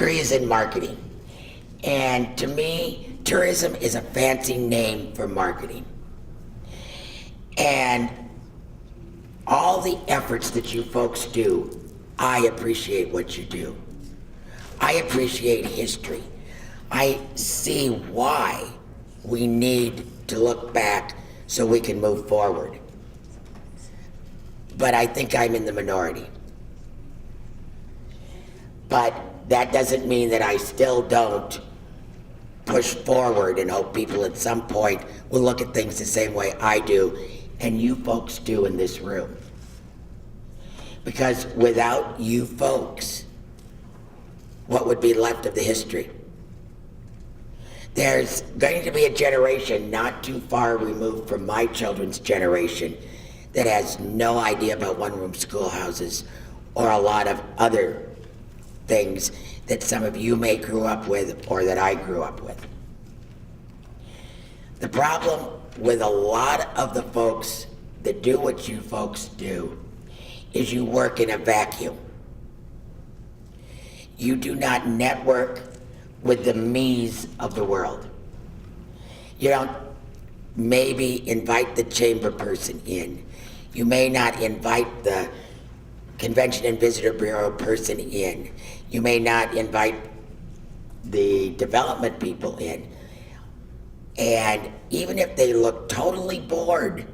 degree is in marketing. And to me, tourism is a fancy name for marketing. And all the efforts that you folks do, I appreciate what you do. I appreciate history. I see why we need to look back so we can move forward. But I think I'm in the minority. But that doesn't mean that I still don't push forward and hope people at some point will look at things the same way I do and you folks do in this room. Because without you folks, what would be left of the history? There's going to be a generation not too far removed from my children's generation that has no idea about one-room schoolhouses or a lot of other things that some of you may grew up with or that I grew up with. The problem with a lot of the folks that do what you folks do is you work in a vacuum. You do not network with the me's of the world. You don't maybe invite the chamber person in. You may not invite the Convention and Visitor Bureau person in. You may not invite the development people in. And even if they look totally bored,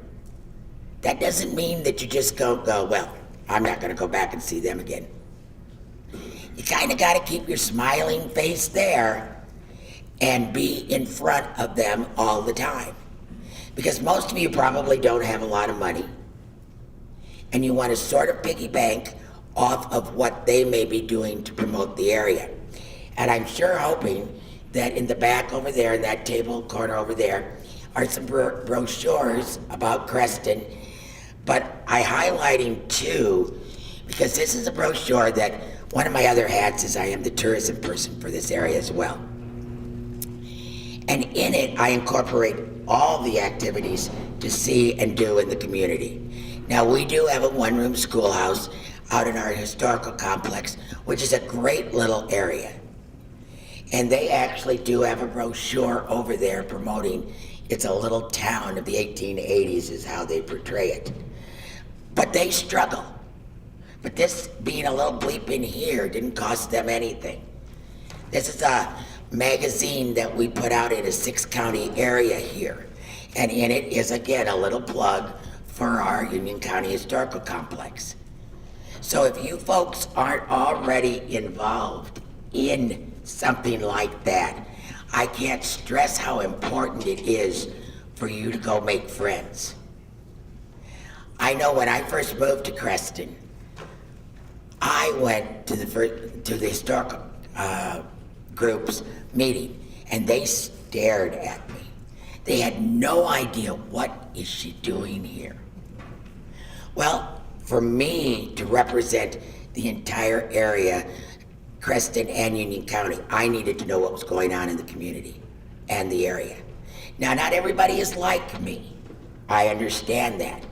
that doesn't mean that you just go, well, I'm not gonna go back and see them again. You kinda gotta keep your smiling face there and be in front of them all the time. Because most of you probably don't have a lot of money. And you want to sort of piggy bank off of what they may be doing to promote the area. And I'm sure hoping that in the back over there, in that table corner over there, are some brochures about Creston. But I highlighting two, because this is a brochure that one of my other hats is I am the tourism person for this area as well. And in it, I incorporate all the activities to see and do in the community. Now, we do have a one-room schoolhouse out in our historical complex, which is a great little area. And they actually do have a brochure over there promoting it's a little town of the 1880s is how they portray it. But they struggle. But this being a little bleep in here didn't cost them anything. This is a magazine that we put out in a 6-county area here. And in it is, again, a little plug for our Union County Historical Complex. So if you folks aren't already involved in something like that, I can't stress how important it is for you to go make friends. I know when I first moved to Creston, I went to the historical group's meeting, and they stared at me. They had no idea, what is she doing here? Well, for me to represent the entire area, Creston and Union County, I needed to know what was going on in the community and the area. Now, not everybody is like me. I understand that.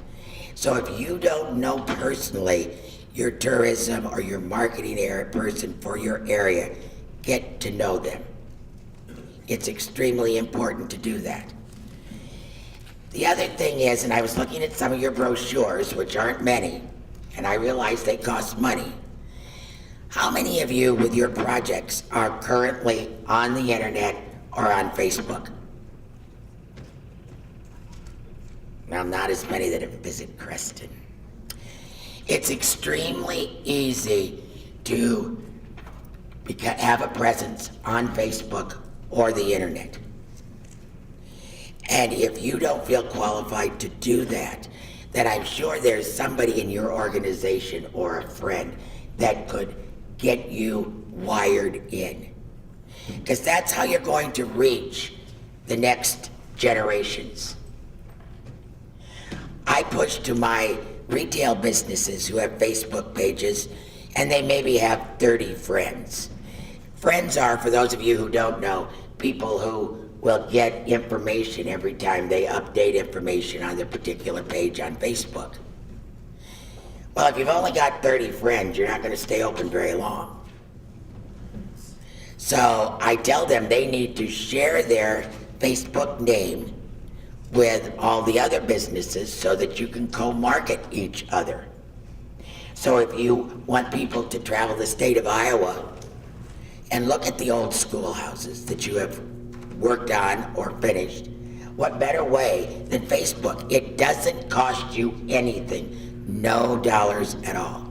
So if you don't know personally your tourism or your marketing area person for your area, get to know them. It's extremely important to do that. The other thing is, and I was looking at some of your brochures, which aren't many, and I realize they cost money. How many of you with your projects are currently on the internet or on Facebook? Well, not as many that have visited Creston. It's extremely easy to have a presence on Facebook or the internet. And if you don't feel qualified to do that, then I'm sure there's somebody in your organization or a friend that could get you wired in. Because that's how you're going to reach the next generations. I push to my retail businesses who have Facebook pages, and they maybe have 30 friends. Friends are, for those of you who don't know, people who will get information every time they update information on their particular page on Facebook. Well, if you've only got 30 friends, you're not going to stay open very long. So I tell them they need to share their Facebook name with all the other businesses so that you can co-market each other. So if you want people to travel the state of Iowa and look at the old schoolhouses that you have worked on or finished, what better way than Facebook? It doesn't cost you anything, no dollars at all.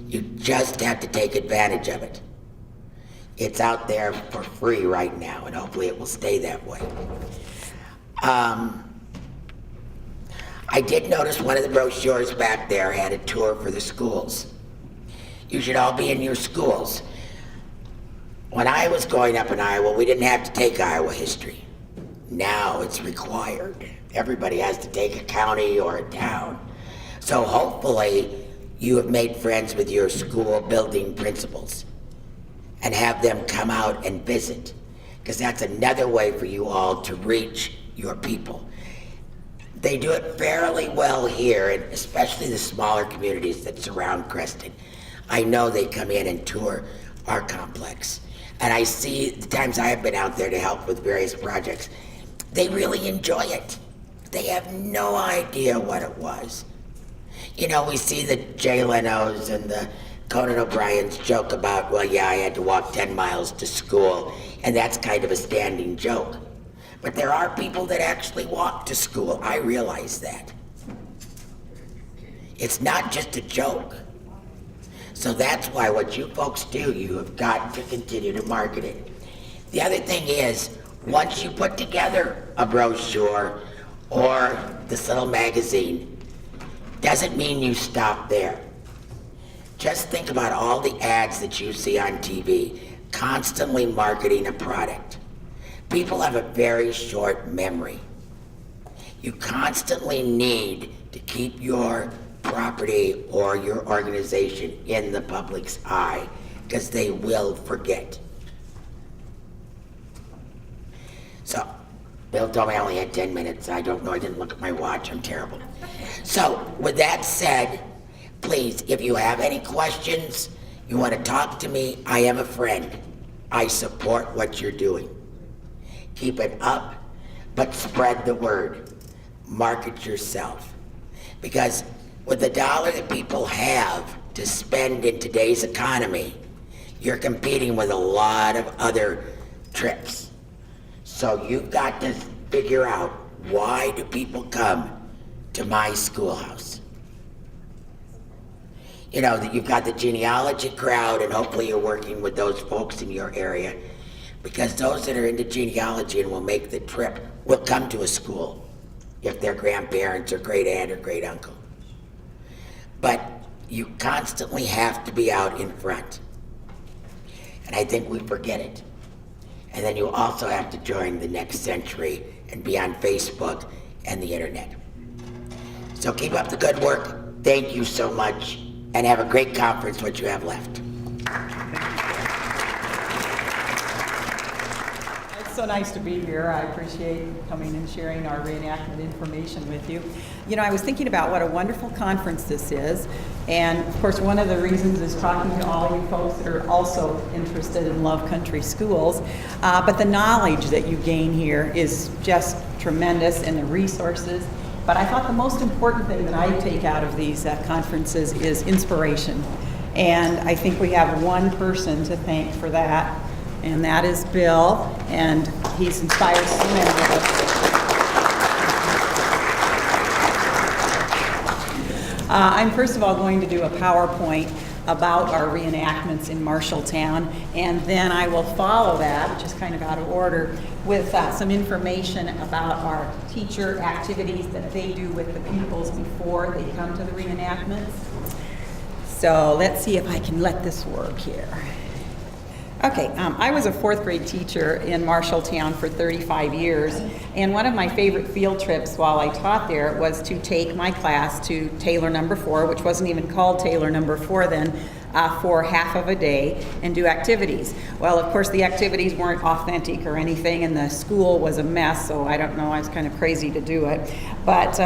You just have to take advantage of it. It's out there for free right now, and hopefully it will stay that way. I did notice one of the brochures back there had a tour for the schools. You should all be in your schools. When I was growing up in Iowa, we didn't have to take Iowa history. Now it's required. Everybody has to take a county or a town. So hopefully you have made friends with your school building principals and have them come out and visit, because that's another way for you all to reach your people. They do it fairly well here, and especially the smaller communities that surround Creston. I know they come in and tour our complex, and I see the times I have been out there to help with various projects, they really enjoy it. They have no idea what it was. You know, we see the Jay Leno's and the Conan O'Brien's joke about, well, yeah, I had to walk 10 miles to school, and that's kind of a standing joke. But there are people that actually walk to school. I realize that. It's not just a joke. So that's why what you folks do, you have got to continue to market it. The other thing is, once you put together a brochure or this little magazine, doesn't mean you stop there. Just think about all the ads that you see on TV, constantly marketing a product. People have a very short memory. You constantly need to keep your property or your organization in the public's eye, because they will forget. So, Bill told me I only had 10 minutes. I don't know, I didn't look at my watch, I'm terrible. So, with that said, please, if you have any questions, you want to talk to me, I am a friend. I support what you're doing. Keep it up, but spread the word. Market yourself. Because with the dollar that people have to spend in today's economy, you're competing with a lot of other trips. So you've got to figure out, why do people come to my schoolhouse? You know, that you've got the genealogy crowd, and hopefully you're working with those folks in your area, because those that are into genealogy and will make the trip will come to a school if their grandparents or great aunt or great uncle. But you constantly have to be out in front. And I think we forget it. And then you also have to join the next century and be on Facebook and the internet. So keep up the good work. Thank you so much. And have a great conference, what you have left. It's so nice to be here. I appreciate coming and sharing our reenactment information with you. You know, I was thinking about what a wonderful conference this is. And of course, one of the reasons is talking to all you folks that are also interested in Love Country Schools. But the knowledge that you gain here is just tremendous, and the resources. But I thought the most important thing that I take out of these conferences is inspiration. And I think we have one person to thank for that, and that is Bill, and he's inspired so many of us. I'm first of all going to do a PowerPoint about our reenactments in Marshalltown, and then I will follow that, which is kind of out of order, with some information about our teacher activities that they do with the pupils before they come to the reenactments. So let's see if I can let this work here. Okay, I was a fourth grade teacher in Marshalltown for 35 years, and one of my favorite field trips while I taught there was to take my class to Taylor No. 4, which wasn't even called Taylor No. 4 then, for half of a day and do activities. Well, of course, the activities weren't authentic or anything, and the school was a mess, so I don't know, I was kind of crazy to do it. But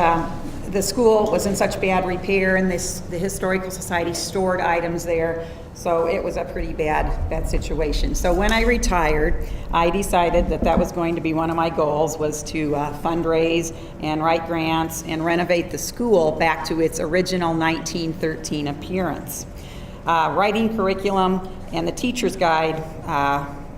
the school was in such bad repair, and the Historical Society stored items there, so it was a pretty bad situation. So when I retired, I decided that that was going to be one of my goals, was to fundraise and write grants and renovate the school back to its original 1913 appearance. Writing curriculum and the teacher's guide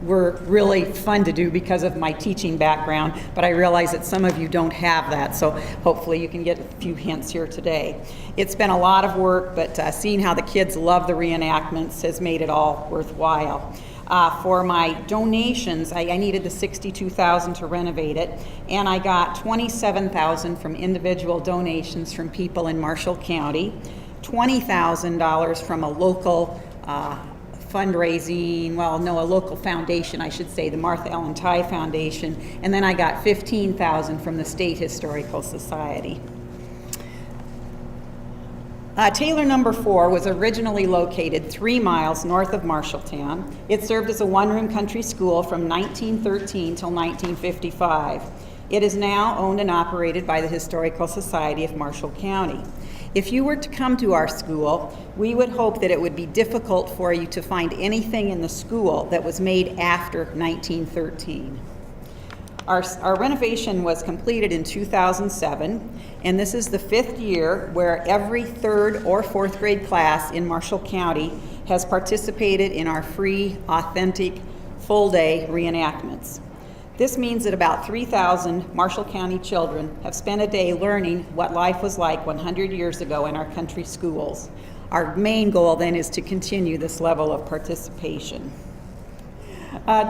were really fun to do because of my teaching background, but I realize that some of you don't have that, so hopefully you can get a few hints here today. It's been a lot of work, but seeing how the kids love the reenactments has made it all worthwhile. For my donations, I needed the $62,000 to renovate it, and I got $27,000 from individual donations from people in Marshall County, $20,000 from a local fundraising, a local foundation, I should say, the Martha Ellen Ty Foundation, and then I got $15,000 from the State Historical Society. Taylor No. 4 was originally located 3 miles north of Marshalltown. It served as a one-room country school from 1913 till 1955. It is now owned and operated by the Historical Society of Marshall County. If you were to come to our school, we would hope that it would be difficult for you to find anything in the school that was made after 1913. Our renovation was completed in 2007, and this is the 5th year where every 3rd or 4th grade class in Marshall County has participated in our free, authentic, full-day reenactments. This means that about 3,000 Marshall County children have spent a day learning what life was like 100 years ago in our country schools. Our main goal then is to continue this level of participation.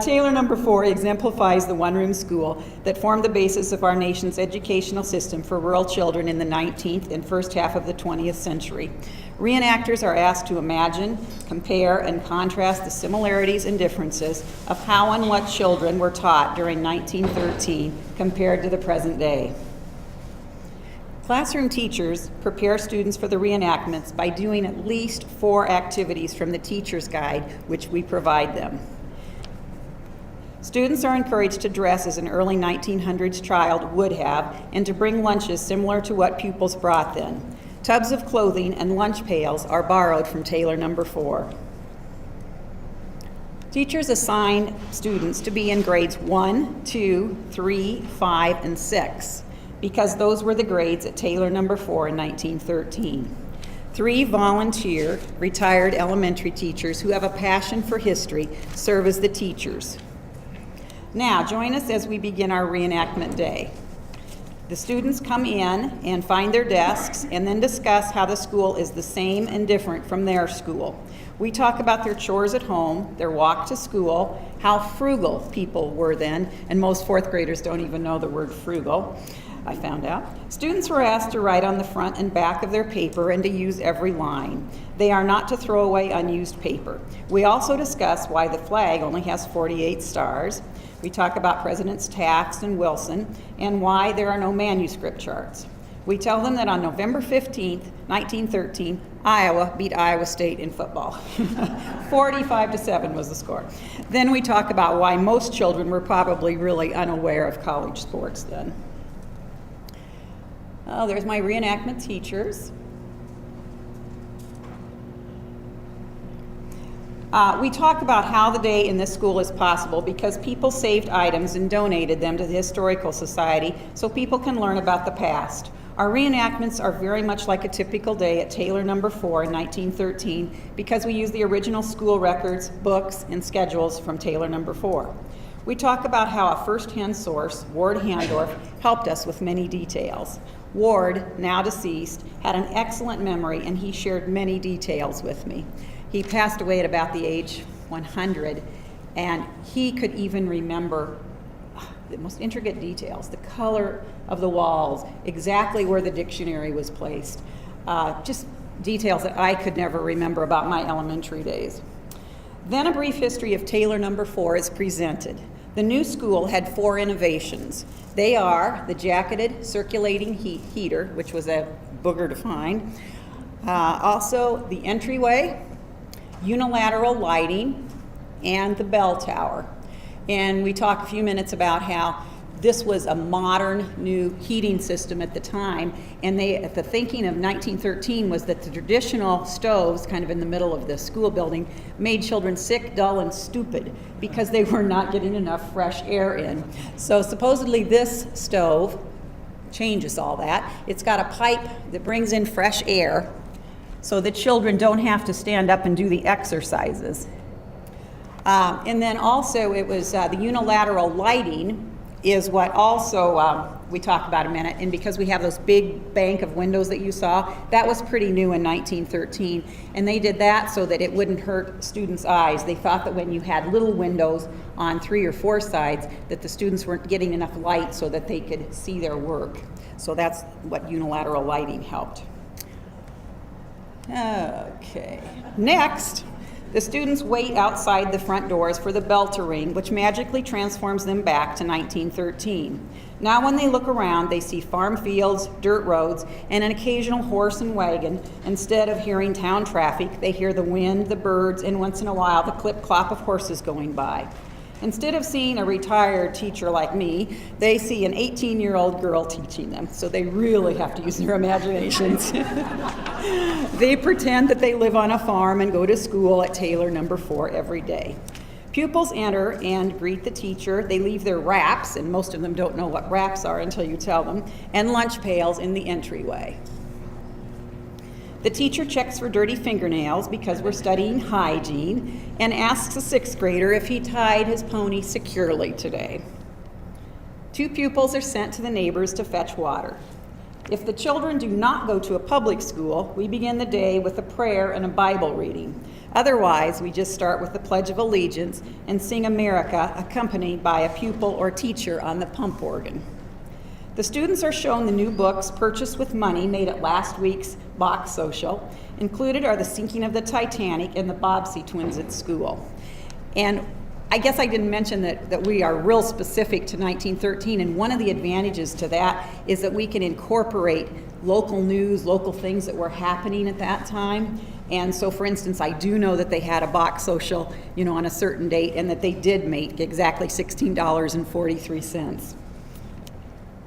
Taylor No. 4 exemplifies the one-room school that formed the basis of our nation's educational system for rural children in the 19th and first half of the 20th century. Reenactors are asked to imagine, compare, and contrast the similarities and differences of how and what children were taught during 1913 compared to the present day. Classroom teachers prepare students for the reenactments by doing at least 4 activities from the teacher's guide, which we provide them. Students are encouraged to dress as an early 1900s child would have, and to bring lunches similar to what pupils brought then. Tubs of clothing and lunch pails are borrowed from Taylor No. 4. Teachers assign students to be in grades 1, 2, 3, 5, and 6, because those were the grades at Taylor No. 4 in 1913. 3 volunteer, retired elementary teachers who have a passion for history serve as the teachers. Now, join us as we begin our reenactment day. The students come in and find their desks and then discuss how the school is the same and different from their school. We talk about their chores at home, their walk to school, how frugal people were then, and most 4th graders don't even know the word frugal, I found out. Students were asked to write on the front and back of their paper and to use every line. They are not to throw away unused paper. We also discuss why the flag only has 48 stars. We talk about Presidents Taft and Wilson and why there are no manuscript charts. We tell them that on November 15th, 1913, Iowa beat Iowa State in football. 45-7 was the score. Then we talk about why most children were probably really unaware of college sports then. Oh, there's my reenactment teachers. We talk about how the day in this school is possible because people saved items and donated them to the Historical Society so people can learn about the past. Our reenactments are very much like a typical day at Taylor No. 4 in 1913 because we use the original school records, books, and schedules from Taylor No. 4. We talk about how a first-hand source, Ward Handorf, helped us with many details. Ward, now deceased, had an excellent memory and he shared many details with me. He passed away at about the age 100, and he could even remember the most intricate details, the color of the walls, exactly where the dictionary was placed, just details that I could never remember about my elementary days. Then a brief history of Taylor No. 4 is presented. The new school had 4 innovations. They are the jacketed circulating heater, which was a booger to find, also the entryway, unilateral lighting, and the bell tower. And we talk a few minutes about how this was a modern new heating system at the time, and the thinking of 1913 was that the traditional stoves, kind of in the middle of the school building, made children sick, dull, and stupid because they were not getting enough fresh air in. So supposedly this stove changes all that. It's got a pipe that brings in fresh air so the children don't have to stand up and do the exercises. And then also it was the unilateral lighting is what also we talked about a minute, and because we have those big bank of windows that you saw, that was pretty new in 1913, and they did that so that it wouldn't hurt students' eyes. They thought that when you had little windows on 3 or 4 sides, that the students weren't getting enough light so that they could see their work. So that's what unilateral lighting helped. Okay, next. The students wait outside the front doors for the bell to ring, which magically transforms them back to 1913. Now when they look around, they see farm fields, dirt roads, and an occasional horse and wagon. Instead of hearing town traffic, they hear the wind, the birds, and once in a while the clip-clop of horses going by. Instead of seeing a retired teacher like me, they see an 18-year-old girl teaching them, so they really have to use their imaginations. They pretend that they live on a farm and go to school at Taylor No. 4 every day. Pupils enter and greet the teacher. They leave their wraps, and most of them don't know what wraps are until you tell them, and lunch pails in the entryway. The teacher checks for dirty fingernails because we're studying hygiene and asks a 6th grader if he tied his pony securely today. 2 pupils are sent to the neighbors to fetch water. If the children do not go to a public school, we begin the day with a prayer and a Bible reading. Otherwise, we just start with the Pledge of Allegiance and sing America, accompanied by a pupil or teacher on the pump organ. The students are shown the new books purchased with money made at last week's Bach Social. Included are The Sinking of the Titanic and The Bobbsey Twins at School. And I guess I didn't mention that we are real specific to 1913, and one of the advantages to that is that we can incorporate local news, local things that were happening at that time. And so, for instance, I do know that they had a Bach Social, on a certain date, and that they did make exactly $16.43.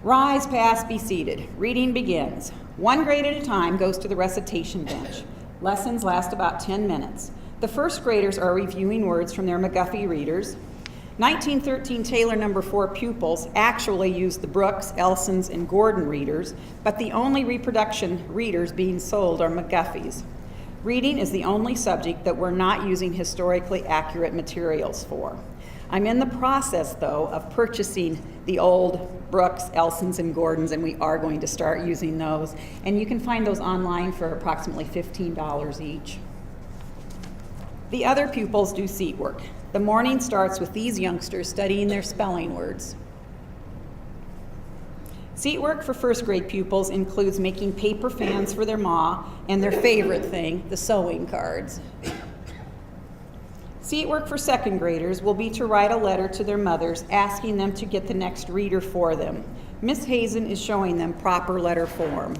Rise, pass, be seated. Reading begins. 1 grade at a time goes to the recitation bench. Lessons last about 10 minutes. The 1st graders are reviewing words from their McGuffey readers. 1913 Taylor No. 4 pupils actually used the Brooks, Elsons, and Gordon readers, but the only reproduction readers being sold are McGuffey's. Reading is the only subject that we're not using historically accurate materials for. I'm in the process, though, of purchasing the old Brooks, Elsons, and Gordons, and we are going to start using those. And you can find those online for approximately $15 each. The other pupils do seat work. The morning starts with these youngsters studying their spelling words. Seat work for 1st grade pupils includes making paper fans for their ma and their favorite thing, the sewing cards. Seat work for 2nd graders will be to write a letter to their mothers asking them to get the next reader for them. Miss Hazen is showing them proper letter form.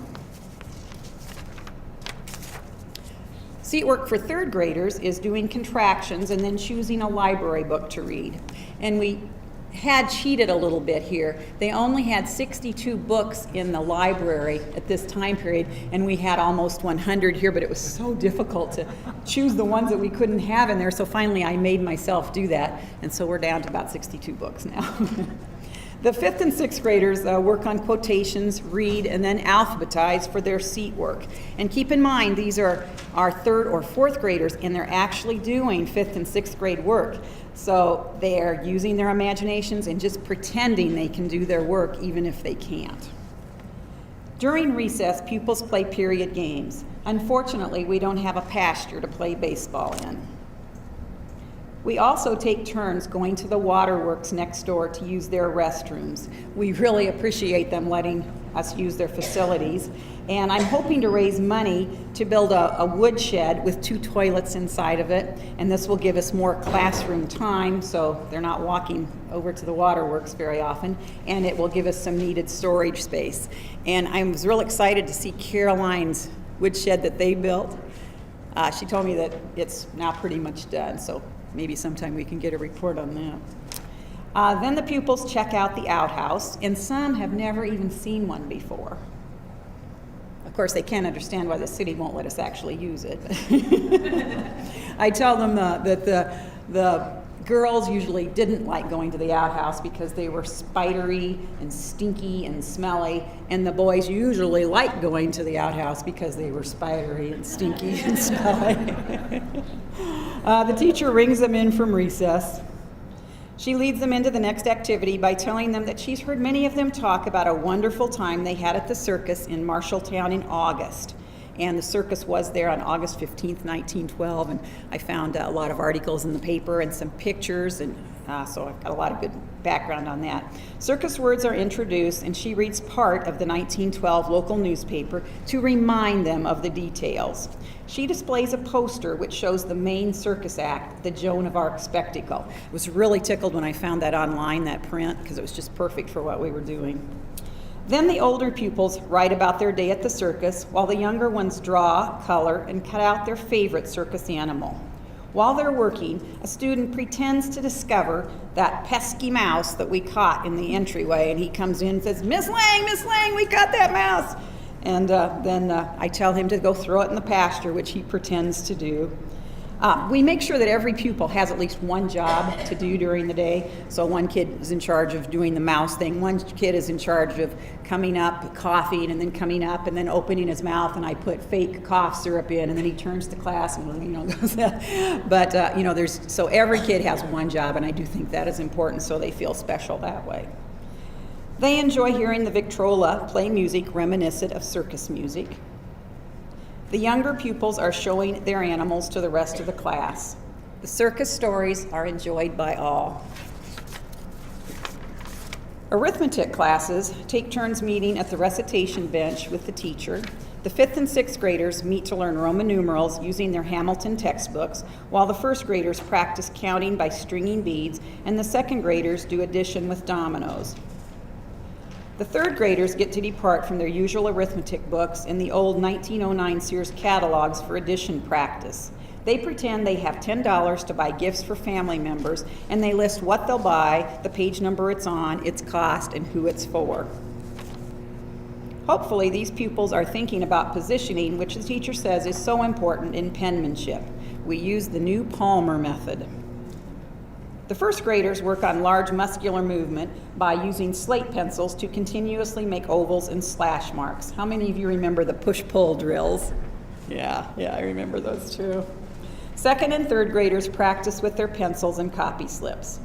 Seat work for 3rd graders is doing contractions and then choosing a library book to read. And we had cheated a little bit here. They only had 62 books in the library at this time period, and we had almost 100 here, but it was so difficult to choose the ones that we couldn't have in there, so finally I made myself do that, and so we're down to about 62 books now. The 5th and 6th graders work on quotations, read, and then alphabetize for their seat work. And keep in mind, these are our 3rd or 4th graders, and they're actually doing 5th and 6th grade work. So they're using their imaginations and just pretending they can do their work even if they can't. During recess, pupils play period games. Unfortunately, we don't have a pasture to play baseball in. We also take turns going to the waterworks next door to use their restrooms. We really appreciate them letting us use their facilities. And I'm hoping to raise money to build a woodshed with 2 toilets inside of it. And this will give us more classroom time, so they're not walking over to the waterworks very often. And it will give us some needed storage space. And I was real excited to see Caroline's woodshed that they built. She told me that it's now pretty much done, so maybe sometime we can get a report on that. Then the pupils check out the outhouse, and some have never even seen one before. Of course, they can't understand why the city won't let us actually use it. I tell them that the girls usually didn't like going to the outhouse because they were spidery and stinky and smelly, and the boys usually liked going to the outhouse because they were spidery and stinky and smelly. The teacher rings them in from recess. She leads them into the next activity by telling them that she's heard many of them talk about a wonderful time they had at the circus in Marshalltown in August. And the circus was there on August 15th, 1912, and I found a lot of articles in the paper and some pictures, and so I've got a lot of good background on that. Circus words are introduced, and she reads part of the 1912 local newspaper to remind them of the details. She displays a poster which shows the main circus act, the Joan of Arc spectacle. I was really tickled when I found that online, that print, because it was just perfect for what we were doing. Then the older pupils write about their day at the circus, while the younger ones draw, color, and cut out their favorite circus animal. While they're working, a student pretends to discover that pesky mouse that we caught in the entryway, and he comes in and says, Miss Lang, we caught that mouse. And then I tell him to go throw it in the pasture, which he pretends to do. We make sure that every pupil has at least one job to do during the day. So one kid is in charge of doing the mouse thing. One kid is in charge of coming up, coughing, and then coming up, and then opening his mouth, and I put fake cough syrup in, and then he turns to class and goes. But so every kid has one job, and I do think that is important, so they feel special that way. They enjoy hearing the Victrola play music reminiscent of circus music. The younger pupils are showing their animals to the rest of the class. The circus stories are enjoyed by all. Arithmetic classes take turns meeting at the recitation bench with the teacher. The 5th and 6th graders meet to learn Roman numerals using their Hamilton textbooks, while the 1st graders practice counting by stringing beads, and the 2nd graders do addition with dominoes. The 3rd graders get to depart from their usual arithmetic books and the old 1909 Sears catalogs for addition practice. They pretend they have $10 to buy gifts for family members, and they list what they'll buy, the page number it's on, its cost, and who it's for. Hopefully, these pupils are thinking about positioning, which the teacher says is so important in penmanship. We use the new Palmer method. The 1st graders work on large muscular movement by using slate pencils to continuously make ovals and slash marks. How many of you remember the push-pull drills? Yeah, I remember those too. 2nd and 3rd graders practice with their pencils and copy slips.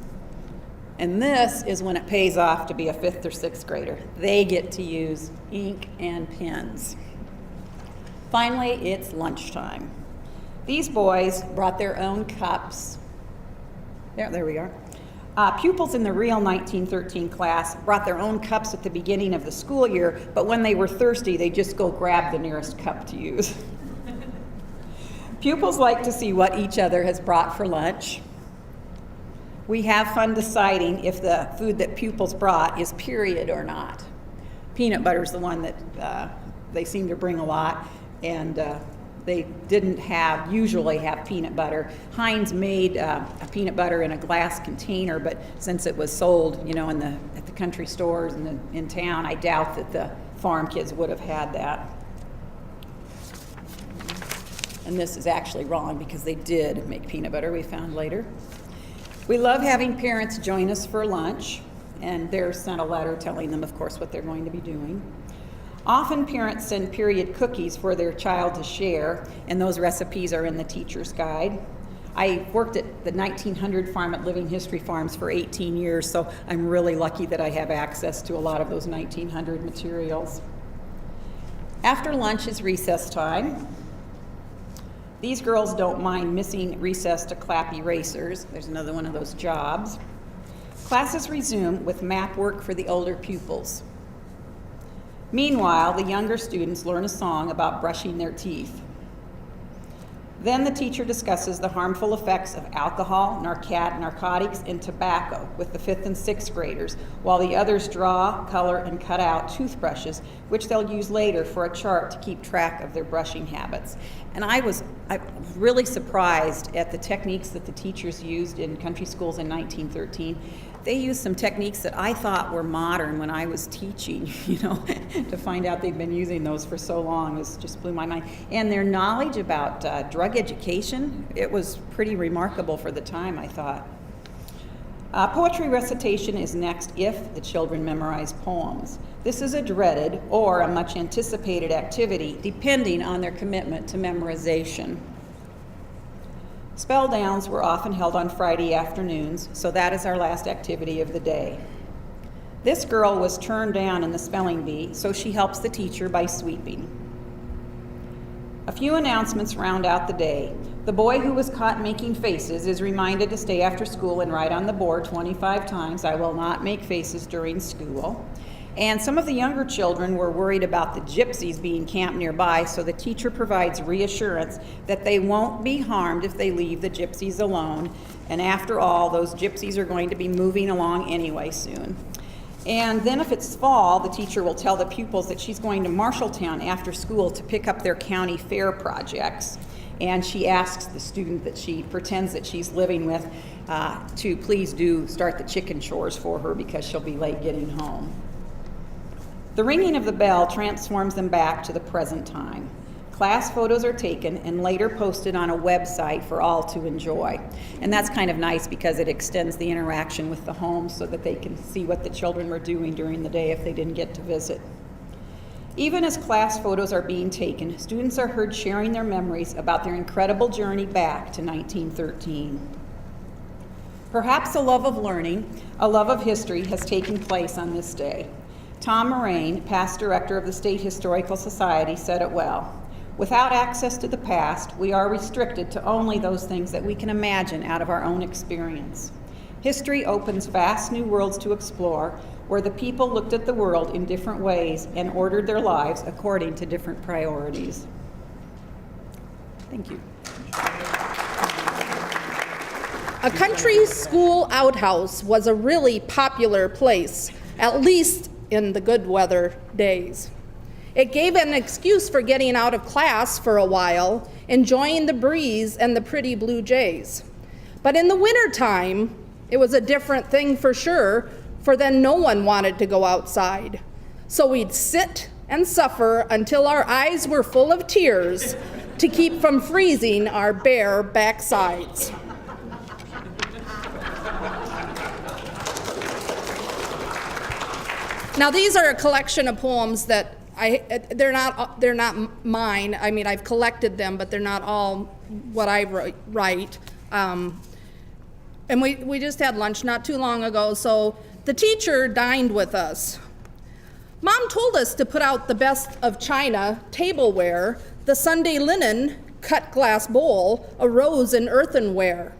And this is when it pays off to be a 5th or 6th grader. They get to use ink and pens. Finally, it's lunchtime. These boys brought their own cups. There we are. Pupils in the real 1913 class brought their own cups at the beginning of the school year, but when they were thirsty, they just go grab the nearest cup to use. Pupils like to see what each other has brought for lunch. We have fun deciding if the food that pupils brought is period or not. Peanut butter is the one that they seem to bring a lot, and they didn't usually have peanut butter. Heinz made a peanut butter in a glass container, but since it was sold, at the country stores in town, I doubt that the farm kids would have had that. And this is actually wrong because they did make peanut butter, we found later. We love having parents join us for lunch, and they're sent a letter telling them, of course, what they're going to be doing. Often parents send period cookies for their child to share, and those recipes are in the teacher's guide. I worked at the 1900 farm at Living History Farms for 18 years, so I'm really lucky that I have access to a lot of those 1900 materials. After lunch is recess time. These girls don't mind missing recess to clap erasers. There's another one of those jobs. Classes resume with map work for the older pupils. Meanwhile, the younger students learn a song about brushing their teeth. Then the teacher discusses the harmful effects of alcohol, narcotics, and tobacco with the 5th and 6th graders, while the others draw, color, and cut out toothbrushes, which they'll use later for a chart to keep track of their brushing habits. And I was really surprised at the techniques that the teachers used in country schools in 1913. they used some techniques that I thought were modern when I was teaching, to find out they've been using those for so long just blew my mind. And their knowledge about drug education, it was pretty remarkable for the time, I thought. Poetry recitation is next if the children memorize poems. This is a dreaded or a much anticipated activity depending on their commitment to memorization. Spell downs were often held on Friday afternoons, so that is our last activity of the day. This girl was turned down in the spelling bee, so she helps the teacher by sweeping. A few announcements round out the day. The boy who was caught making faces is reminded to stay after school and write on the board 25 times, "I will not make faces during school." And some of the younger children were worried about the gypsies being camped nearby, so the teacher provides reassurance that they won't be harmed if they leave the gypsies alone. And after all, those gypsies are going to be moving along anyway soon. And then if it's fall, the teacher will tell the pupils that she's going to Marshalltown after school to pick up their county fair projects. And she asks the student that she pretends that she's living with to please do start the chicken chores for her because she'll be late getting home. The ringing of the bell transforms them back to the present time. Class photos are taken and later posted on a website for all to enjoy. And that's kind of nice because it extends the interaction with the home so that they can see what the children were doing during the day if they didn't get to visit. Even as class photos are being taken, students are heard sharing their memories about their incredible journey back to 1913. Perhaps a love of learning, a love of history has taken place on this day. Tom Moraine, past director of the State Historical Society, said it well. Without access to the past, we are restricted to only those things that we can imagine out of our own experience. History opens vast new worlds to explore, where the people looked at the world in different ways and ordered their lives according to different priorities. Thank you. A country school outhouse was a really popular place, at least in the good weather days. It gave an excuse for getting out of class for a while, enjoying the breeze and the pretty blue jays. But in the wintertime, it was a different thing for sure, for then no one wanted to go outside. So we'd sit and suffer until our eyes were full of tears to keep from freezing our bare backsides. Now these are a collection of poems that they're not mine. I mean, I've collected them, but they're not all what I write. And we just had lunch not too long ago, so the teacher dined with us. Mom told us to put out the best of china tableware, the Sunday linen cut glass bowl, a rose in earthenware.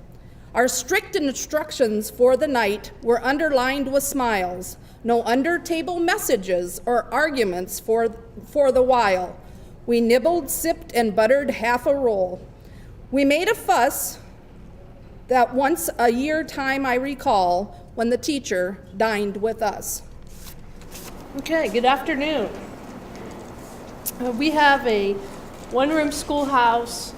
Our strict instructions for the night were underlined with smiles. No under-table messages or arguments for the while. We nibbled, sipped, and buttered half a roll. We made a fuss that once a year time I recall when the teacher dined with us. Okay, good afternoon. We have a one-room schoolhouse,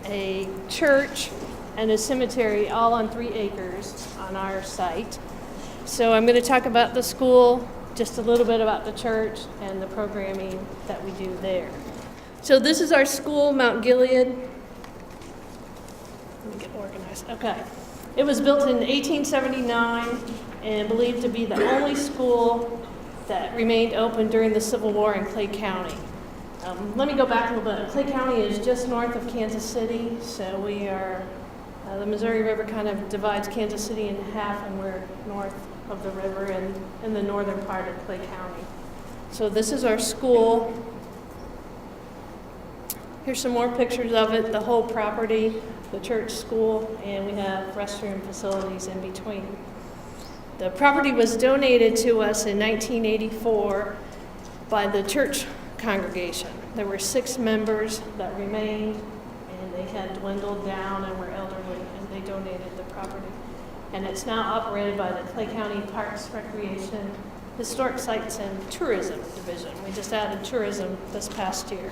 a church, and a cemetery all on 3 acres on our site. So I'm going to talk about the school, just a little bit about the church, and the programming that we do there. So this is our school, Mount Gilead. Let me get organized. Okay. It was built in 1879 and believed to be the only school that remained open during the Civil War in Clay County. Let me go back a little bit. Clay County is just north of Kansas City, so we are, the Missouri River kind of divides Kansas City in half, and we're north of the river and in the northern part of Clay County. So this is our school. Here's some more pictures of it, the whole property, the church, school, and we have restroom facilities in between. The property was donated to us in 1984 by the church congregation. There were 6 members that remained, and they had dwindled down and were elderly, and they donated the property. And it's now operated by the Clay County Parks, Recreation, Historic Sites, and Tourism Division. We just added tourism this past year.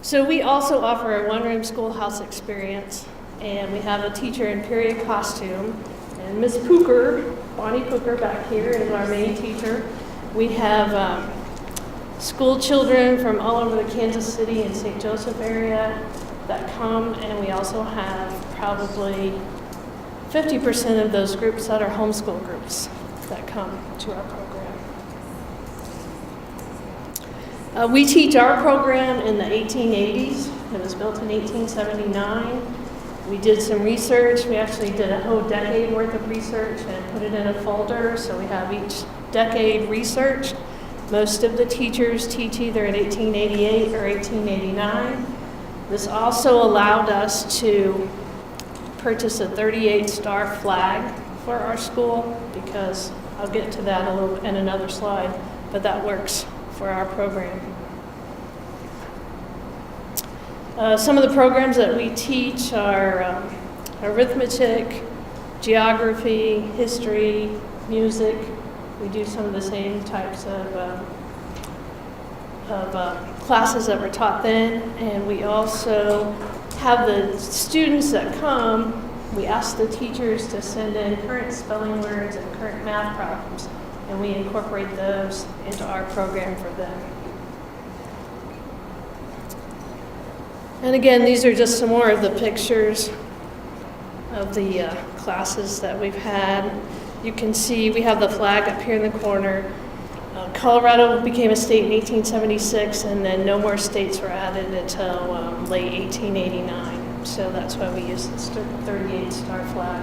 So we also offer a one-room schoolhouse experience, and we have a teacher in period costume, And Ms. Pooker, Bonnie Pooker back here is our main teacher. We have school children from all over the Kansas City and St. Joseph area that come, and we also have probably 50% of those groups that are homeschool groups that come to our program. We teach our program in the 1880s. It was built in 1879. We did some research. We actually did a whole decade worth of research and put it in a folder, so we have each decade research. Most of the teachers teach either in 1888 or 1889. This also allowed us to purchase a 38-star flag for our school, because I'll get to that a little in another slide, but that works for our program. Some of the programs that we teach are arithmetic, geography, history, music. We do some of the same types of classes that were taught then, and we also have the students that come, we ask the teachers to send in current spelling words and current math problems, and we incorporate those into our program for them. And again, these are just some more of the pictures of the classes that we've had. You can see we have the flag up here in the corner. Colorado became a state in 1876, and then no more states were added until late 1889. So that's why we use this 38-star flag.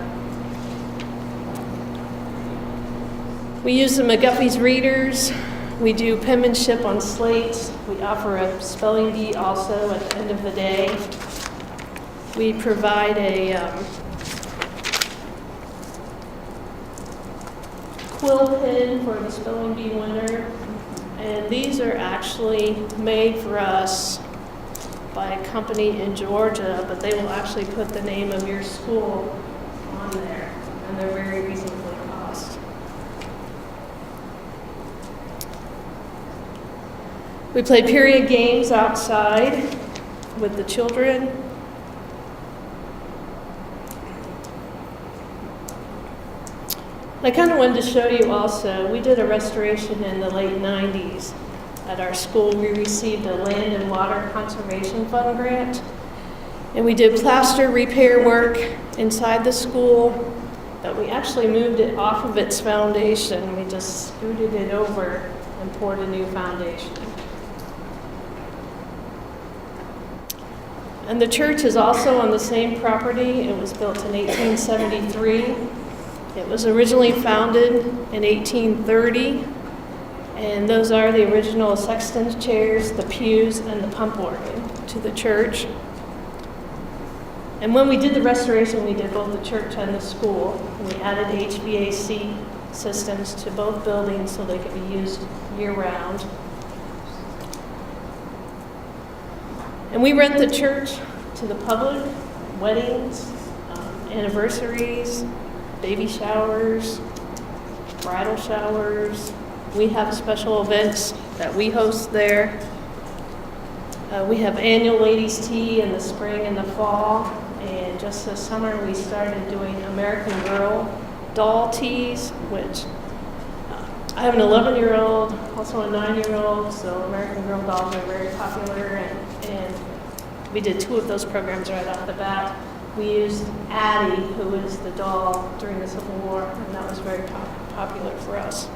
We use the McGuffey's readers. We do penmanship on slates. We offer a spelling bee also at the end of the day. We provide a quill pen for the spelling bee winner. And these are actually made for us by a company in Georgia, but they will actually put the name of your school on there, and they're very reasonably priced. We play period games outside with the children. I kind of wanted to show you also, we did a restoration in the late 90s at our school. We received a Land and Water Conservation Fund grant, and we did plaster repair work inside the school, but we actually moved it off of its foundation. We just scooted it over and poured a new foundation. And the church is also on the same property. It was built in 1873. It was originally founded in 1830, and those are the original sexton's chairs, the pews, and the pump organ to the church. And when we did the restoration, we did both the church and the school. And we added HVAC systems to both buildings so they could be used year-round. And we rent the church to the public, weddings, anniversaries, baby showers, bridal showers. We have special events that we host there. We have annual ladies' tea in the spring and the fall. And just this summer, we started doing American Girl doll teas, which I have an 11-year-old, also a 9-year-old, so American Girl dolls are very popular. And we did 2 of those programs right off the bat. We used Addie, who was the doll during the Civil War, and that was very popular for us.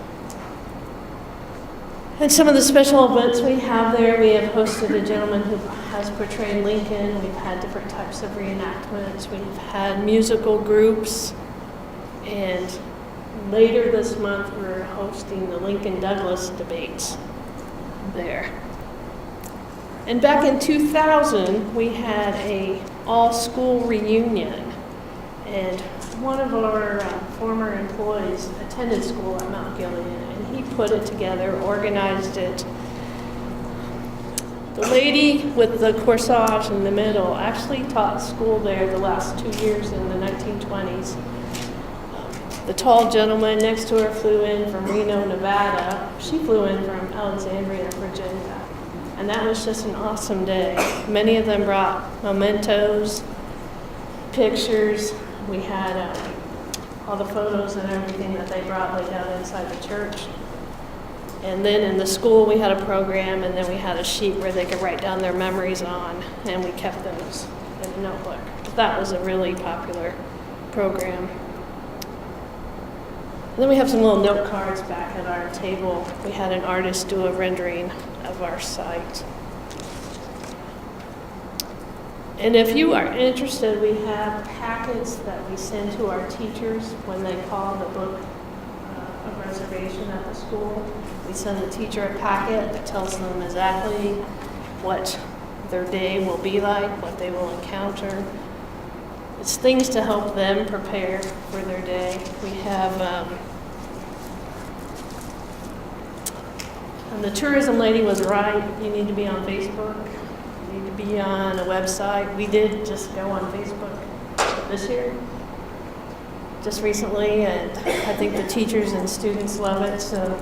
And some of the special events we have there, we have hosted a gentleman who has portrayed Lincoln. We've had different types of reenactments. We've had musical groups. And later this month, we're hosting the Lincoln-Douglas debates there. And back in 2000, we had a all-school reunion. And one of our former employees attended school at Mount Gilead, and he put it together, organized it. The lady with the corsage in the middle actually taught school there the last 2 years in the 1920s. The tall gentleman next to her flew in from Reno, Nevada. She flew in from Alexandria, Virginia. And that was just an awesome day. Many of them brought mementos, pictures. We had all the photos and everything that they brought laid down inside the church. And then in the school, we had a program, and then we had a sheet where they could write down their memories on, and we kept those in a notebook. But that was a really popular program. And then we have some little note cards back at our table. We had an artist do a rendering of our site. And if you are interested, we have packets that we send to our teachers when they call to book a reservation at the school. We send the teacher a packet that tells them exactly what their day will be like, what they will encounter. It's things to help them prepare for their day. We have, and the tourism lady was right, you need to be on Facebook, you need to be on a website. We did just go on Facebook this year, just recently, and I think the teachers and students love it, so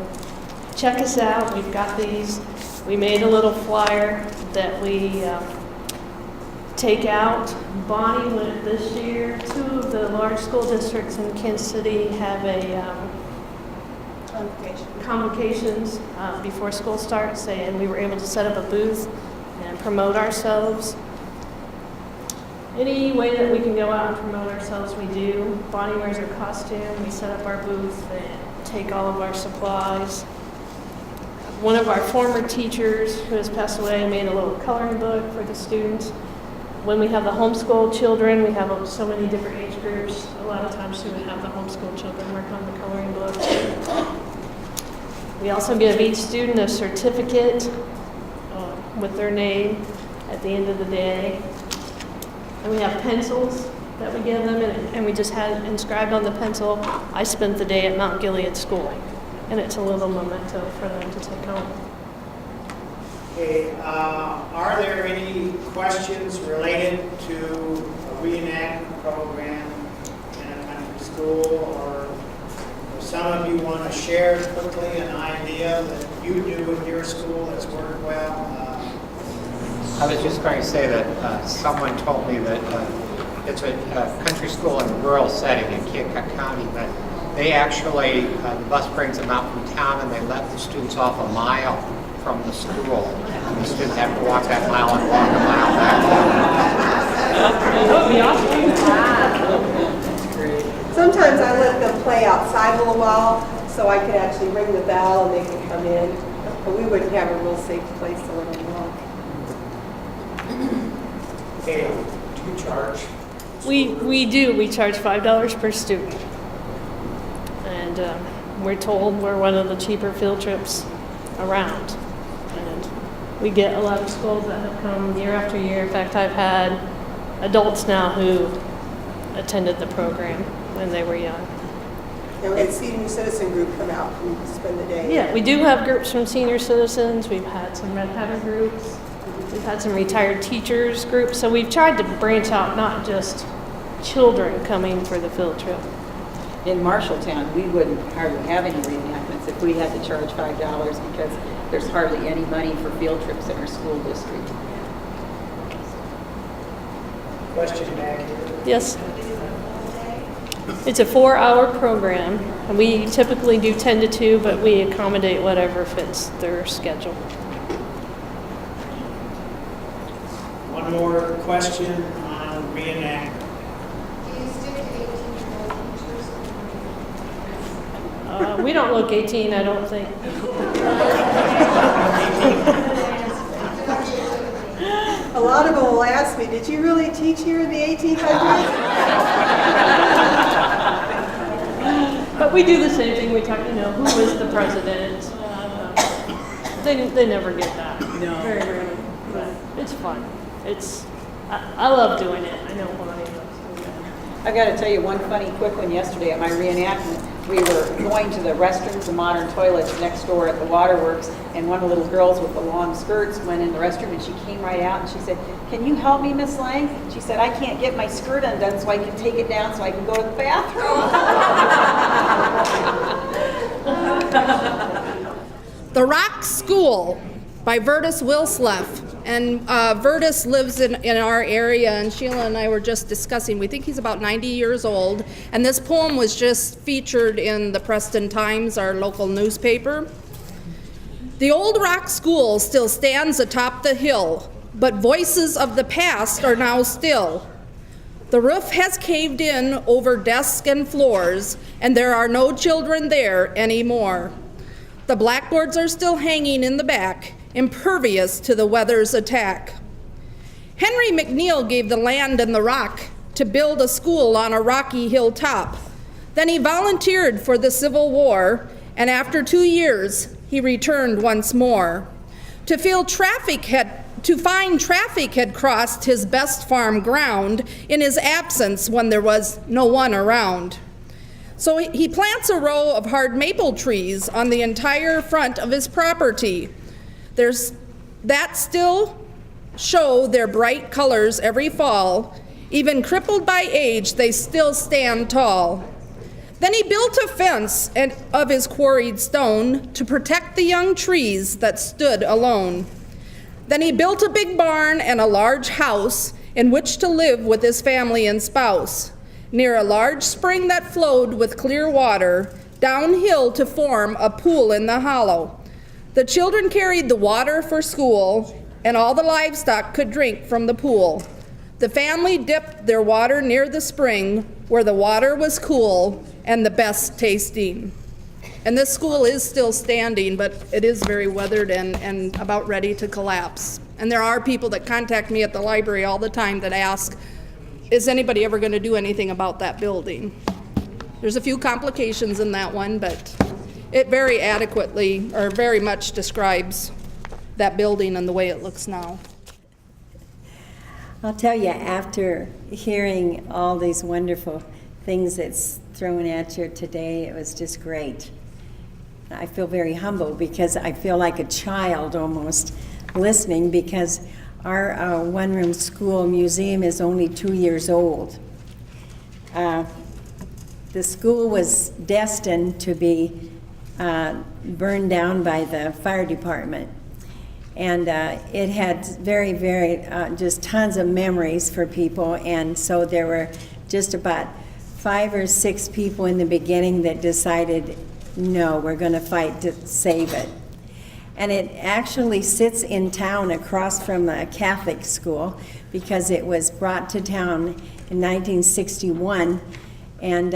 check us out. We've got these. We made a little flyer that we take out. Bonnie went this year. 2 of the large school districts in Kansas City have a convocations before school starts, and we were able to set up a booth and promote ourselves. Any way that we can go out and promote ourselves, we do. Bonnie wears her costume. We set up our booth and take all of our supplies. One of our former teachers who has passed away made a little coloring book for the students. When we have the homeschool children, we have so many different age groups. A lot of times we would have the homeschool children work on the coloring book. We also give each student a certificate with their name at the end of the day. And we have pencils that we give them, and we just had inscribed on the pencil, "I spent the day at Mount Gilead School." And it's a little memento for them to take home. Okay, are there any questions related to a reenactment program in a country school, or if some of you want to share quickly an idea that you do in your school that's worked well? I was just going to say that someone told me that it's a country school in a rural setting in Keokuk County, but they actually, the bus brings them out from town and they let the students off a mile from the school. And the students have to walk that mile and walk a mile back. Sometimes I let them play outside a little while so I could actually ring the bell and they could come in. But we wouldn't have a real safe place to let them walk. Okay, do you charge? We do. We charge $5 per student. And we're told we're one of the cheaper field trips around. And we get a lot of schools that have come year after year. In fact, I've had adults now who attended the program when they were young. And we had senior citizen group come out and spend the day. Yeah, we do have groups from senior citizens. We've had some Red Hatter groups. We've had some retired teachers groups. So we've tried to branch out, not just children coming for the field trip. In Marshalltown, we wouldn't hardly have any reenactments if we had to charge $5 because there's hardly any money for field trips in our school district. Question back here. Yes. It's a 4-hour program, and we typically do 10 to 2, but we accommodate whatever fits their schedule. One more question on reenactment. We don't look 18, I don't think. A lot of them will ask me, did you really teach here in the 1800s? But we do the same thing. We talk, who was the president? They never get that. No. Very rarely. But it's fun. I love doing it. I know Bonnie loves doing it. I've got to tell you one funny quick one yesterday at my reenactment. We were going to the restrooms, the modern toilets next door at the waterworks, and one of the little girls with the long skirts went in the restroom and she came right out and she said, "Can you help me, Miss Lang?" She said, "I can't get my skirt undone so I can take it down so I can go to the bathroom." The Rock School by Vertus Wilsleff. And Vertus lives in our area, and Sheila and I were just discussing, we think he's about 90 years old, and this poem was just featured in the Preston Times, our local newspaper. The old rock school still stands atop the hill, but voices of the past are now still. The roof has caved in over desks and floors, and there are no children there anymore. The blackboards are still hanging in the back, impervious to the weather's attack. Henry McNeil gave the land and the rock to build a school on a rocky hilltop. Then he volunteered for the Civil War, and after 2 years, he returned once more. To find traffic had crossed his best farm ground in his absence when there was no one around. So he plants a row of hard maple trees on the entire front of his property. That still show their bright colors every fall. Even crippled by age, they still stand tall. Then he built a fence of his quarried stone to protect the young trees that stood alone. Then he built a big barn and a large house in which to live with his family and spouse, near a large spring that flowed with clear water downhill to form a pool in the hollow. The children carried the water for school, and all the livestock could drink from the pool. The family dipped their water near the spring where the water was cool and the best tasting. And this school is still standing, but it is very weathered and about ready to collapse. And there are people that contact me at the library all the time that ask, is anybody ever going to do anything about that building? There's a few complications in that one, but it very adequately, or very much describes that building and the way it looks now. I'll tell you, after hearing all these wonderful things that's thrown at you today, it was just great. I feel very humble because I feel like a child almost listening, because our one-room school museum is only 2 years old. The school was destined to be burned down by the fire department. And it had very, very, just tons of memories for people. And so there were just about 5 or 6 people in the beginning that decided, no, we're going to fight to save it. And it actually sits in town across from a Catholic school, because it was brought to town in 1961 and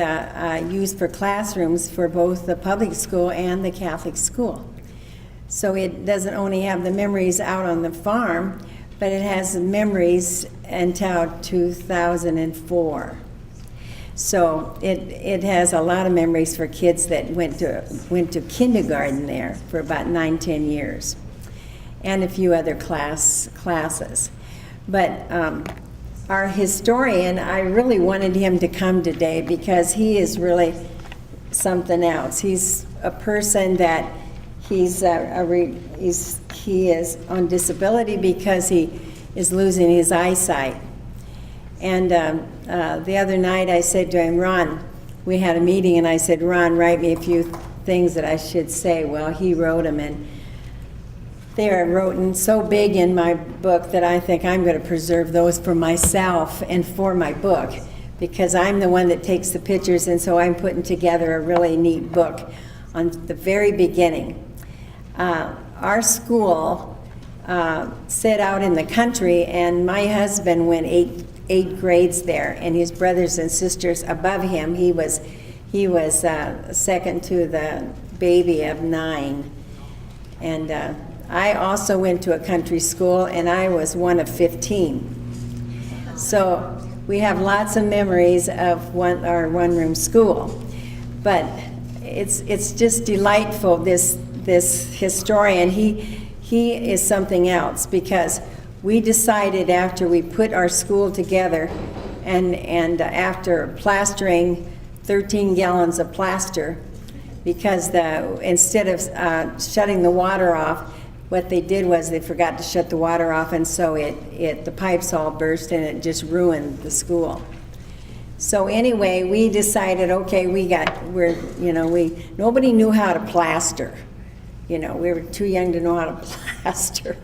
used for classrooms for both the public school and the Catholic school. So it doesn't only have the memories out on the farm, but it has the memories until 2004. So it has a lot of memories for kids that went to kindergarten there for about 9-10 years, and a few other classes. But our historian, I really wanted him to come today because he is really something else. He's a person that he is on disability because he is losing his eyesight. And the other night I said to him, Ron, we had a meeting, and I said, Ron, write me a few things that I should say. Well, he wrote them, and they are written so big in my book that I think I'm going to preserve those for myself and for my book, because I'm the one that takes the pictures, and so I'm putting together a really neat book on the very beginning. Our school set out in the country, and my husband went eight grades there, and his brothers and sisters above him, he was second to the baby of 9. And I also went to a country school, and I was one of 15. So we have lots of memories of our one-room school. But it's just delightful, this historian. He is something else, because we decided after we put our school together and after plastering 13 gallons of plaster, because instead of shutting the water off, what they did was they forgot to shut the water off, and so the pipes all burst and it just ruined the school. So anyway, we decided, okay, nobody knew how to plaster. We were too young to know how to plaster.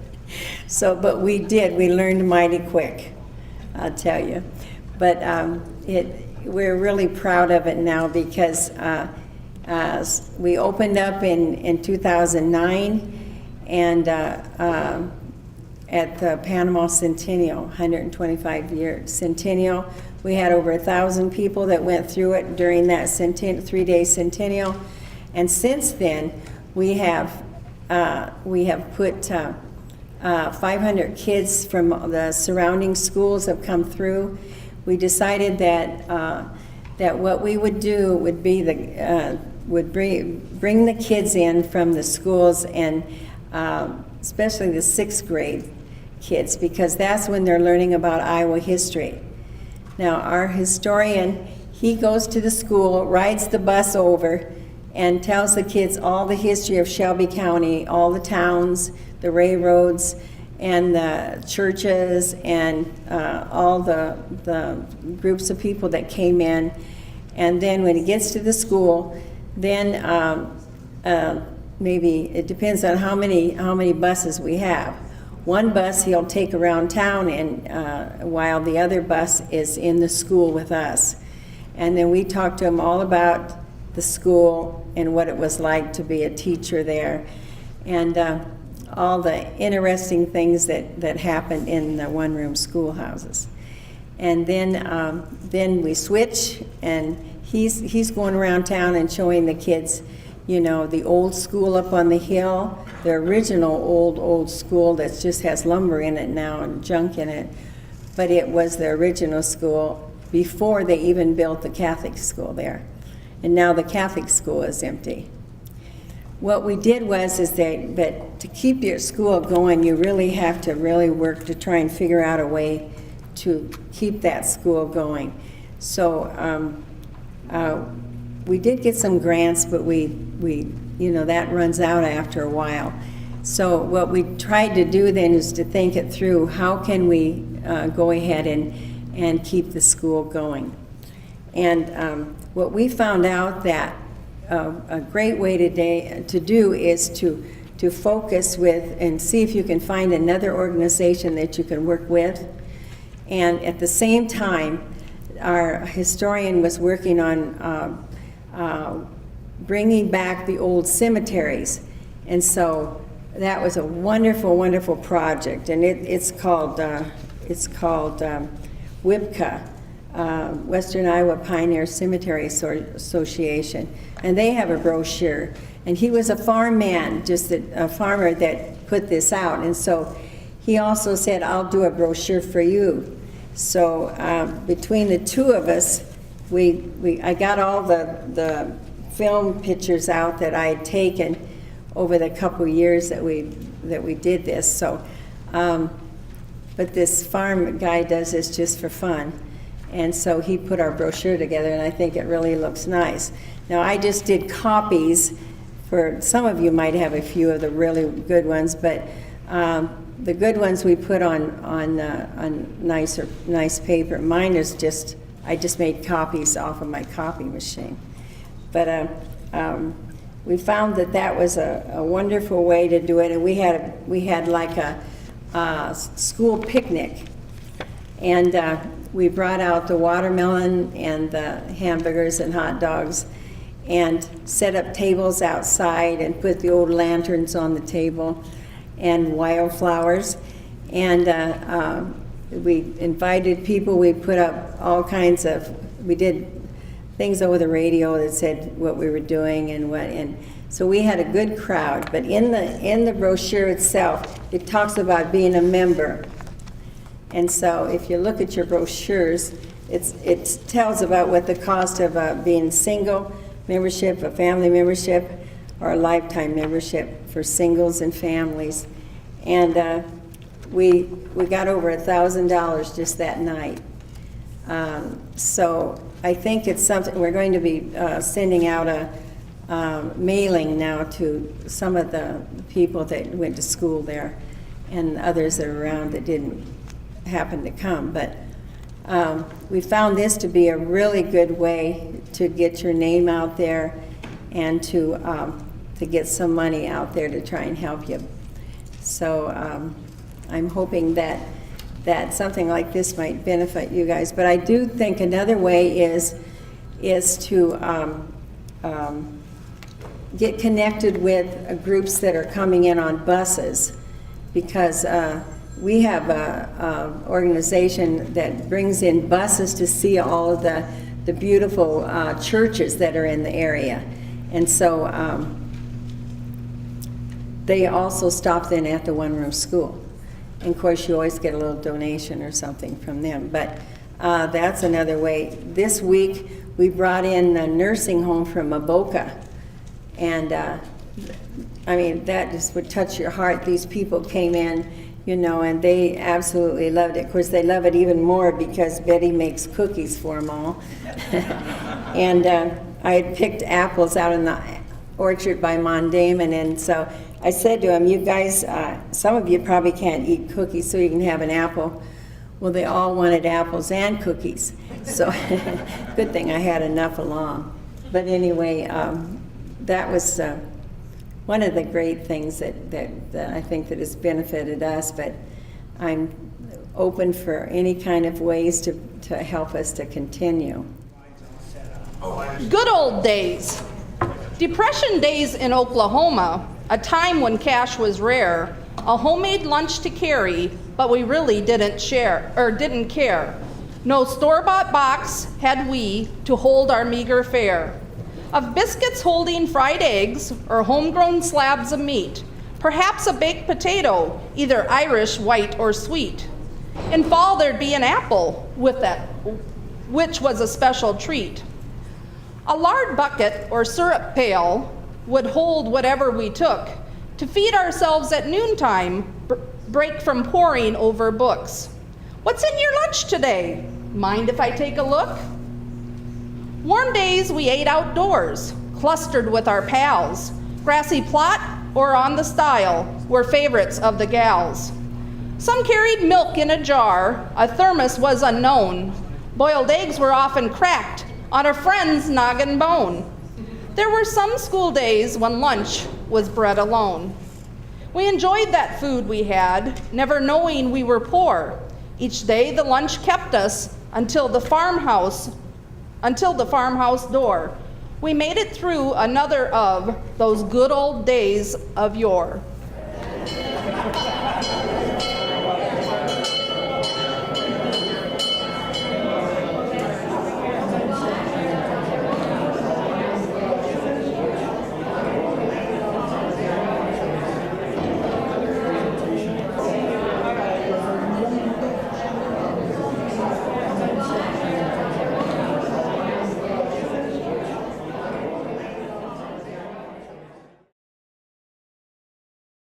So, but we did, we learned mighty quick, I'll tell you. But we're really proud of it now because we opened up in 2009 and at the Panama Centennial, 125-year Centennial. We had over 1,000 people that went through it during that 3-day Centennial. And since then, we have put 500 kids from the surrounding schools have come through. We decided that what we would do would be would bring the kids in from the schools and especially the 6th grade kids, because that's when they're learning about Iowa history. Now, our historian, he goes to the school, rides the bus over, and tells the kids all the history of Shelby County, all the towns, the railroads, and the churches, and all the groups of people that came in. And then when he gets to the school, then maybe it depends on how many buses we have. One bus he'll take around town, and while the other bus is in the school with us. And then we talk to him all about the school and what it was like to be a teacher there, and all the interesting things that happened in the one-room schoolhouses. And then we switch, and he's going around town and showing the kids, you know, the old school up on the hill, the original old school that just has lumber in it now and junk in it, but it was the original school before they even built the Catholic school there. And now the Catholic school is empty. What we did was that to keep your school going, you really have to really work to try and figure out a way to keep that school going. So we did get some grants, but we you know, that runs out after a while. So what we tried to do then is to think it through. How can we go ahead and keep the school going? And what we found out that a great way to do is to focus with and see if you can find another organization that you can work with. And at the same time, our historian was working on bringing back the old cemeteries. And so that was a wonderful, wonderful project. And it's called WIPCA, Western Iowa Pioneer Cemetery Association. And they have a brochure. And he was a farm man, just a farmer that put this out. And so he also said, I'll do a brochure for you. So between the two of us, I got all the film pictures out that I had taken over the couple years that we did this. So, but this farm guy does this just for fun, and so he put our brochure together, and I think it really looks nice. Now, I just did copies for some of you. Might have a few of the really good ones, but the good ones we put on nice paper. Mine is just, I just made copies off of my copy machine. But we found that was a wonderful way to do it, and we had like a school picnic, and we brought out the watermelon and the hamburgers and hot dogs, and set up tables outside and put the old lanterns on the table and wildflowers, and we invited people. We put up all kinds of, we did things over the radio that said what we were doing and so we had a good crowd. But in the brochure itself, it talks about being a member. And so if you look at your brochures, it tells about what the cost of being single membership, a family membership, or a lifetime membership for singles and families. And we got over $1,000 just that night. So I think it's something, we're going to be sending out a mailing now to some of the people that went to school there and others that are around that didn't happen to come. But we found this to be a really good way to get your name out there and to get some money out there to try and help you. So I'm hoping that something like this might benefit you guys. But I do think another way is to get connected with groups that are coming in on buses, because we have a organization that brings in buses to see all of the beautiful churches that are in the area. And so they also stop then at the one-room school. And of course, you always get a little donation or something from them. But that's another way. This week, we brought in a nursing home from Maboka. And I mean, that just would touch your heart. These people came in, you know, and they absolutely loved it. Of course, they love it even more because Betty makes cookies for them all. And I had picked apples out in the orchard by Mondamon, and so I said to him, you guys, some of you probably can't eat cookies, so you can have an apple. Well, they all wanted apples and cookies. So good thing I had enough along. But anyway, that was one of the great things that I think that has benefited us, but I'm open for any kind of ways to help us to continue. Good old days. Depression days in Oklahoma, a time when cash was rare, a homemade lunch to carry, but we really didn't care. No store-bought box had we to hold our meager fare. Of biscuits holding fried eggs or homegrown slabs of meat, perhaps a baked potato, either Irish, white, or sweet. In fall there'd be an apple with that, which was a special treat. A lard bucket or syrup pail would hold whatever we took to feed ourselves at noontime, break from poring over books. What's in your lunch today? Mind if I take a look? Warm days we ate outdoors, clustered with our pals. Grassy plot or on the stile were favorites of the gals. Some carried milk in a jar, a thermos was unknown. Boiled eggs were often cracked on a friend's noggin bone. There were some school days when lunch was bread alone. We enjoyed that food we had, never knowing we were poor. Each day the lunch kept us until the farmhouse door. We made it through another of those good old days of yore.